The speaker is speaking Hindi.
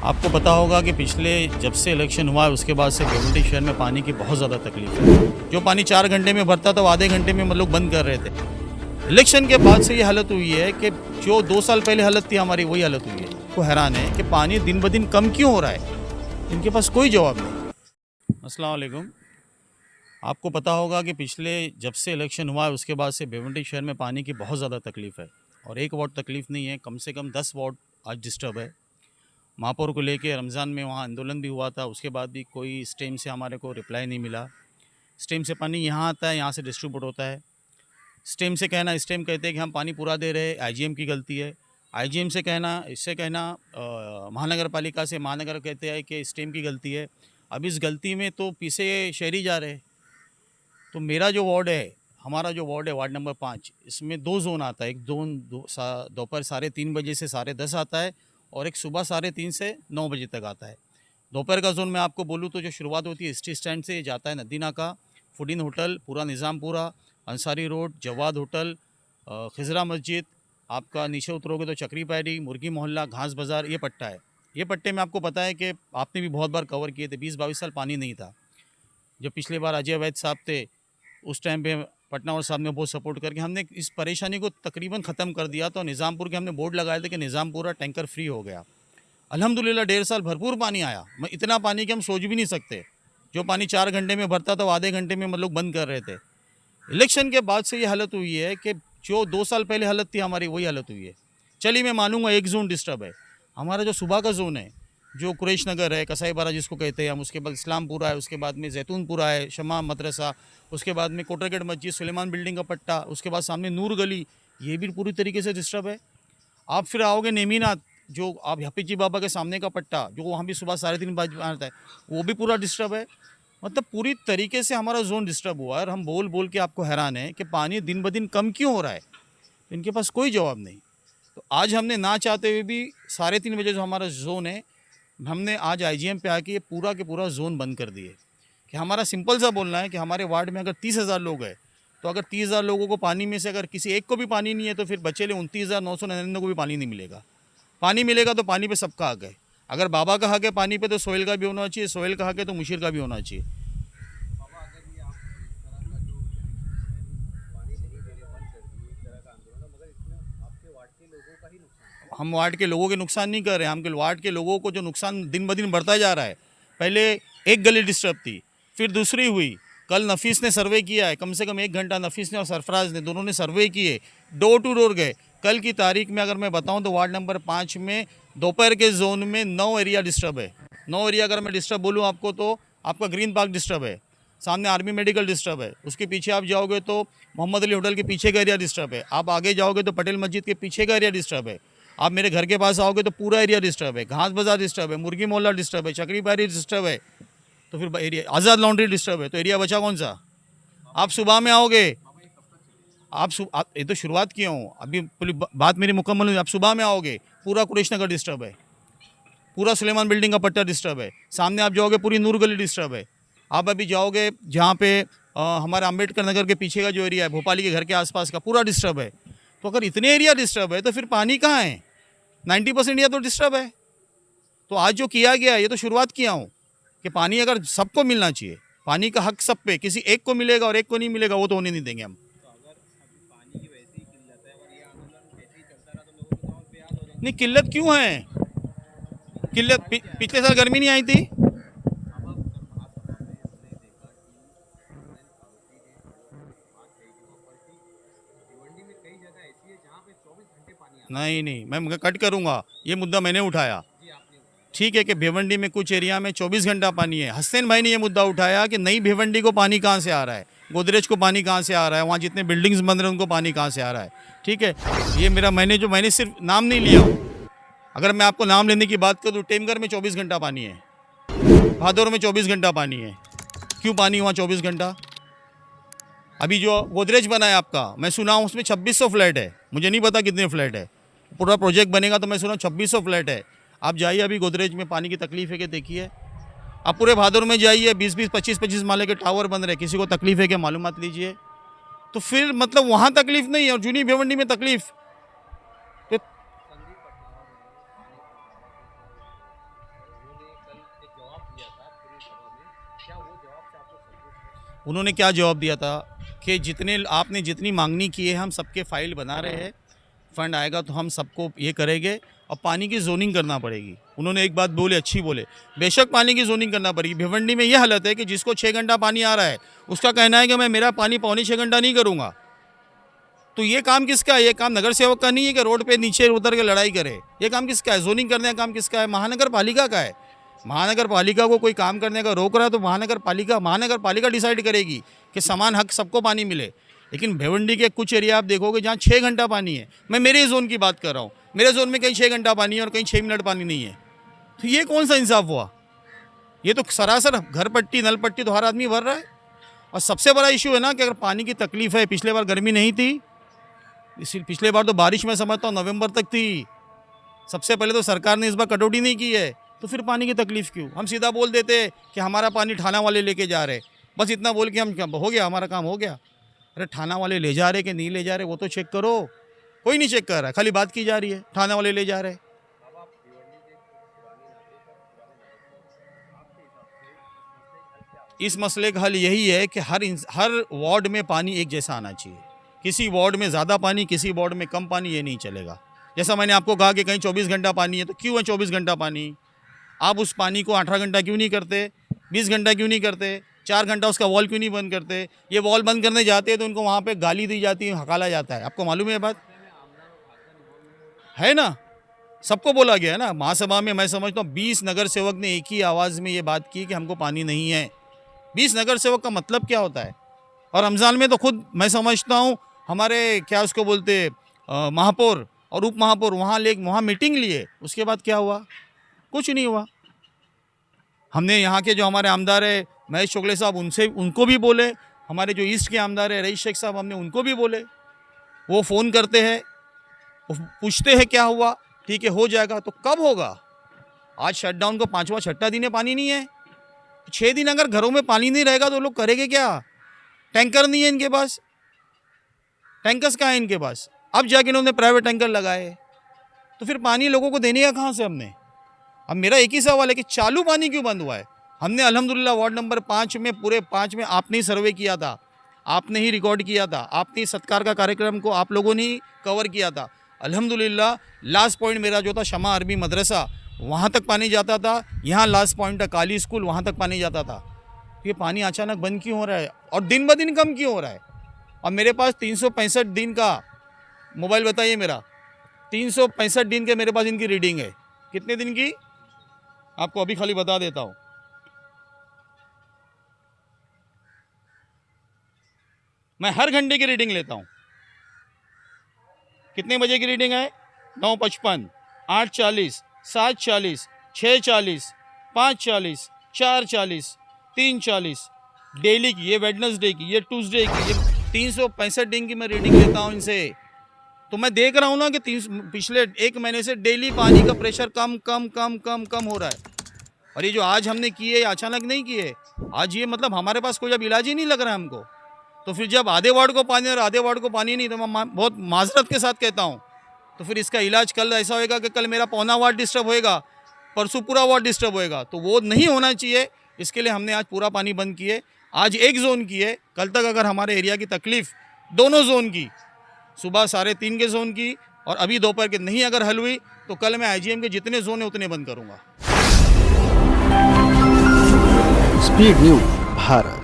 आपको पता होगा कि पिछले जब से इलेक्शन हुआ है उसके बाद से भिवंडी शहर में पानी की बहुत ज़्यादा तकलीफ है। जो पानी 4 घंटे में भरता था वो आधे घंटे में हम लोग बंद कर रहे थे। इलेक्शन के बाद से ये हालत हुई है कि जो 2 साल पहले हालत थी हमारी वही हालत हुई है। को हैरान है कि पानी दिन ब दिन कम क्यों हो रहा है, इनके पास कोई जवाब नहीं। अस्सलाम वालेकुम। आपको पता होगा कि पिछले जब से इलेक्शन हुआ है उसके बाद से भिवंडी शहर में पानी की बहुत ज़्यादा तकलीफ है। और एक वार्ड तकलीफ नहीं है, कम से कम 10 वार्ड आज डिस्टर्ब है। महापौर को लेके रमज़ान में वहाँ आंदोलन भी हुआ था, उसके बाद भी कोई इस टाइम से हमारे को रिप्लाई नहीं मिला। इस टाइम से पानी यहाँ आता है, यहाँ से डिस्ट्रीब्यूट होता है। इस टाइम से कहना, इस टाइम कहते हैं कि हम पानी पूरा दे रहे हैं, आईजीएम की गलती है। आईजीएम से कहना, इससे कहना महानगर पालिका से, महानगर कहते हैं कि इस टाइम की गलती है। अब इस गलती में तो पीछे शहरी जा रहे हैं। तो मेरा जो वार्ड है, हमारा जो वार्ड है वार्ड नंबर 5, इसमें 2 जोन आता है। एक जोन दोपहर 3:30 बजे से 10:30 आता है और एक सुबह 3:30 से 9 बजे तक आता है। दोपहर का जोन मैं आपको बोलूँ तो जो शुरुआत होती है स्टी स्टैंड से, जाता है नदी नाका, फुडीन होटल, पूरा निज़ामपुरा, अंसारी रोड, जवाद होटल, खिजरा मस्जिद, आपका नीचे उतरोगे तो चक्री पैरी, मुर्गी मोहल्ला, घास बाज़ार, ये पट्टा है। ये पट्टे में आपको पता है कि आपने भी बहुत बार कवर किए थे। 20-22 साल पानी नहीं था। जब पिछले बार अजय वैद साहब थे उस टाइम पे पटनावर साहब ने बहुत सपोर्ट करके हमने इस परेशानी को तकरीबन ख़त्म कर दिया। तो निज़ामपुर के हमने बोर्ड लगाए थे कि निज़ामपुरा टैंकर फ्री हो गया। अल्हम्दुलिल्लाह 1.5 साल भरपूर पानी आया। मैं इतना पानी कि हम सोच भी नहीं सकते। जो पानी 4 घंटे में भरता था वो आधे घंटे में हम लोग बंद कर रहे थे। इलेक्शन के बाद से ये हालत हुई है कि जो 2 साल पहले हालत थी हमारी वही हालत हुई है। चलिए मैं मानूंगा एक जोन डिस्टर्ब है। हमारा जो सुबह का जोन है, जो कुरैश नगर है, कसाई बारा जिसको कहते हैं हम, उसके बाद इस्लामपुरा है, उसके बाद में जैतूनपुरा है, शमा मदरसा, उसके बाद में कोटरगेट मस्जिद, सुलेमान बिल्डिंग का पट्टा, उसके बाद सामने नूर गली, ये भी पूरी तरीके से डिस्टर्ब है। आप फिर आओगे नेमीनाथ, जो आप हफीज जी बाबा के सामने का पट्टा, जो वहाँ भी सुबह 3:30 बजे आता है, वो भी पूरा डिस्टर्ब है। मतलब पूरी तरीके से हमारा जोन डिस्टर्ब हुआ है। और हम बोल बोल के आपको हैरान है कि पानी दिन ब दिन कम क्यों हो रहा है, इनके पास कोई जवाब नहीं। तो आज हमने ना चाहते हुए भी 3:30 बजे जो हमारा जोन है, हमने आज आईजीएम पे आके ये पूरा के पूरा जोन बंद कर दिए। कि हमारा सिंपल सा बोलना है कि हमारे वार्ड में अगर 30,000 लोग हैं, तो अगर 30,000 लोगों को पानी में से अगर किसी एक को भी पानी नहीं है तो फिर बचे 29,999 को भी पानी नहीं मिलेगा। पानी मिलेगा तो पानी पे सबका हक है। अगर बाबा का हक है पानी पे तो सोहेल का भी होना चाहिए, सोहेल का हक है तो मुशीर का भी होना चाहिए। हम वार्ड के लोगों के नुकसान नहीं कर रहे हैं। हम वार्ड के लोगों को जो नुकसान दिन ब दिन बढ़ता जा रहा है। पहले एक गली डिस्टर्ब थी, फिर दूसरी हुई। कल नफीस ने सर्वे किया है, कम से कम 1 घंटा नफीस ने और सरफराज ने दोनों ने सर्वे किए, डोर टू डोर गए। कल की तारीख में अगर मैं बताऊं तो वार्ड नंबर 5 में दोपहर के जोन में 9 एरिया डिस्टर्ब है। 9 एरिया अगर मैं डिस्टर्ब बोलूँ आपको तो आपका ग्रीन पार्क डिस्टर्ब है, सामने आर्मी मेडिकल डिस्टर्ब है, उसके पीछे आप जाओगे तो मोहम्मद अली होटल के पीछे का एरिया डिस्टर्ब है, आप आगे जाओगे तो पटेल मस्जिद के पीछे का एरिया डिस्टर्ब है, आप मेरे घर के पास आओगे तो पूरा एरिया डिस्टर्ब है, घास बाजार डिस्टर्ब है, मुर्गी मोहल्ला डिस्टर्ब है, चक्री पैरी डिस्टर्ब है, तो फिर एरिया आज़ाद लॉन्ड्री डिस्टर्ब है, तो एरिया बचा कौन सा? आप सुबह में आओगे, आप ये तो शुरुआत किया हूँ, अभी पूरी बात मेरी मुकम्मल हुई। आप सुबह में आओगे पूरा कुरैश नगर डिस्टर्ब है, पूरा सुलेमान बिल्डिंग का पट्टा डिस्टर्ब है, सामने आप जाओगे पूरी नूर गली डिस्टर्ब है। आप अभी जाओगे जहाँ पे हमारे अम्बेडकर नगर के पीछे का जो एरिया है, भोपाली के घर के आसपास का पूरा डिस्टर्ब है। तो अगर इतने एरिया डिस्टर्ब है तो फिर पानी कहाँ है? 90% एरिया तो डिस्टर्ब है। तो आज जो किया गया है ये तो शुरुआत किया हूँ कि पानी अगर सबको मिलना चाहिए, पानी का हक सब पे, किसी एक को मिलेगा और एक को नहीं मिलेगा वो तो होने नहीं देंगे हम। नहीं, किल्लत क्यों है? किल्लत पिछले साल गर्मी नहीं आई थी? नहीं नहीं, मैं कट करूँगा, ये मुद्दा मैंने उठाया। ठीक है कि भिवंडी में कुछ एरिया में 24 घंटा पानी है। हसनैन भाई ने ये मुद्दा उठाया कि नई भिवंडी को पानी कहाँ से आ रहा है, गोदरेज को पानी कहाँ से आ रहा है, वहाँ जितने बिल्डिंग्स बन रहे हैं उनको पानी कहाँ से आ रहा है। ठीक है, ये मेरा मैंने सिर्फ नाम नहीं लिया हूँ। अगर मैं आपको नाम लेने की बात करूँ तो टेमघर में 24 घंटा पानी है, भादौर में 24 घंटा पानी है। क्यों पानी वहाँ 24 घंटा? अभी जो गोदरेज बना है आपका, मैं सुना हूँ उसमें 2600 फ्लैट है, मुझे नहीं पता कितने फ्लैट है। पूरा प्रोजेक्ट बनेगा तो मैं सुना 2600 फ्लैट है। आप जाइए अभी गोदरेज में पानी की तकलीफ है कि देखिए। आप पूरे भादौर में जाइए, 20-20, 25-25 माले के टावर बन रहे, किसी को तकलीफ है क्या मालूमात लीजिए। तो फिर मतलब वहाँ तकलीफ नहीं है और जूनी भिवंडी में तकलीफ। तो उन्होंने क्या जवाब दिया था कि आपने जितनी मांगनी की है हम सबके फाइल बना रहे हैं, फंड आएगा तो हम सबको ये करेंगे और पानी की जोनिंग करना पड़ेगी। उन्होंने एक बात बोले, अच्छी बोले, बेशक पानी की जोनिंग करना पड़ेगी। भिवंडी में ये हालत है कि जिसको 6 घंटा पानी आ रहा है उसका कहना है कि मैं मेरा पानी 6.25 घंटा नहीं करूँगा। तो ये काम किसका है? ये काम नगर सेवक का नहीं है कि रोड पे नीचे उतर के लड़ाई करे। ये काम किसका है? जोनिंग करने का काम किसका है? महानगर पालिका का है। महानगर पालिका को कोई काम करने का रोक रहा है तो महानगर पालिका डिसाइड करेगी कि समान हक सबको पानी मिले। लेकिन भिवंडी के कुछ एरिया आप देखोगे जहाँ 6 घंटा पानी है। मैं मेरे जोन की बात कर रहा हूँ, मेरे जोन में कहीं 6 घंटा पानी है और कहीं 6 मिनट पानी नहीं है। तो ये कौन सा इंसाफ हुआ? ये तो सरासर घर पट्टी नल पट्टी तो हर आदमी भर रहा है। और सबसे बड़ा इशू है ना कि अगर पानी की तकलीफ है, पिछले बार गर्मी नहीं थी, पिछले बार तो बारिश में समझता हूँ नवंबर तक थी। सबसे पहले तो सरकार ने इस बार कटौती नहीं की है, तो फिर पानी की तकलीफ क्यों? हम सीधा बोल देते कि हमारा पानी थाना वाले लेके जा रहे, बस इतना बोल के हम हो गया, हमारा काम हो गया। अरे थाना वाले ले जा रहे कि नहीं ले जा रहे वो तो चेक करो। कोई नहीं चेक कर रहा, खाली बात की जा रही है थाना वाले ले जा रहे। इस मसले का हल यही है कि हर वार्ड में पानी एक जैसा आना चाहिए। किसी वार्ड में ज़्यादा पानी, किसी वार्ड में कम पानी, ये नहीं चलेगा। जैसा मैंने आपको कहा कि कहीं 24 घंटा पानी है तो क्यों है 24 घंटा पानी? आप उस पानी को 18 घंटा क्यों नहीं करते? 20 घंटा क्यों नहीं करते? 4 घंटा उसका वॉल क्यों नहीं बंद करते? ये वॉल बंद करने जाते हैं तो उनको वहाँ पे गाली दी जाती है, हकाला जाता है। आपको मालूम है बात है ना? सबको बोला गया है ना महासभा में। मैं समझता हूँ 20 नगर सेवक ने एक ही आवाज़ में ये बात की कि हमको पानी नहीं है। 20 नगर सेवक का मतलब क्या होता है? और रमज़ान में तो खुद मैं समझता हूँ हमारे क्या उसको बोलते महापौर और उप महापौर वहाँ मीटिंग लिए, उसके बाद क्या हुआ? कुछ नहीं हुआ। हमने यहाँ के जो हमारे आमदार है महेश चोगले साहब, उनको भी बोले। हमारे जो ईस्ट के आमदार है रईस शेख साहब, हमने उनको भी बोले। वो फ़ोन करते हैं, पूछते हैं क्या हुआ, ठीक है हो जाएगा। तो कब होगा? आज शटडाउन को 5वां 6ठा दिन है, पानी नहीं है। 6 दिन अगर घरों में पानी नहीं रहेगा तो लोग करेंगे क्या? टैंकर नहीं है इनके पास, टैंकर्स कहाँ है इनके पास? अब जाके इन्होंने प्राइवेट टैंकर लगाए, तो फिर पानी लोगों को देने का कहाँ से हमने? अब मेरा एक ही सवाल है कि चालू पानी क्यों बंद हुआ है? हमने अल्हम्दुलिल्लाह वार्ड नंबर 5 में, पूरे 5 में आपने ही सर्वे किया था, आपने ही रिकॉर्ड किया था, आपने ही सत्कार का कार्यक्रम को आप लोगों ने ही कवर किया था। अल्हम्दुलिल्लाह लास्ट पॉइंट मेरा जो था शमा अरबी मदरसा, वहाँ तक पानी जाता था। यहाँ लास्ट पॉइंट था काली स्कूल, वहाँ तक पानी जाता था। ये पानी अचानक बंद क्यों हो रहा है और दिन ब दिन कम क्यों हो रहा है? और मेरे पास 365 दिन का मोबाइल बताइए मेरा, 365 दिन के मेरे पास इनकी रीडिंग है। कितने दिन की आपको अभी खाली बता देता हूँ। मैं हर घंटे की रीडिंग लेता हूँ। कितने बजे की रीडिंग है? 9:55, 8:40, 7:40, 6:40, 5:40, 4:40, 3:40, डेली की, ये वेडनेसडे की, ये ट्यूसडे की, ये 365 दिन की मैं रीडिंग लेता हूँ इनसे। तो मैं देख रहा हूँ ना कि पिछले 1 महीने से डेली पानी का प्रेशर कम कम कम कम कम हो रहा है। और ये जो आज हमने किए ये अचानक नहीं किए, आज ये मतलब हमारे पास कोई अब इलाज ही नहीं लग रहा है हमको। तो फिर जब आधे वार्ड को पानी और आधे वार्ड को पानी नहीं, तो मैं बहुत माजरत के साथ कहता हूँ, तो फिर इसका इलाज कल ऐसा होएगा कि कल मेरा पौना वार्ड डिस्टर्ब होएगा, परसों पूरा वार्ड डिस्टर्ब होएगा। तो वो नहीं होना चाहिए, इसके लिए हमने आज पूरा पानी बंद किए। आज एक जोन की है, कल तक अगर हमारे एरिया की तकलीफ़ दोनों जोन की, सुबह 3:30 के जोन की और अभी दोपहर के नहीं अगर हल हुई, तो कल मैं IGM के जितने जोन है उतने बंद करूँगा। Speed news Bharat.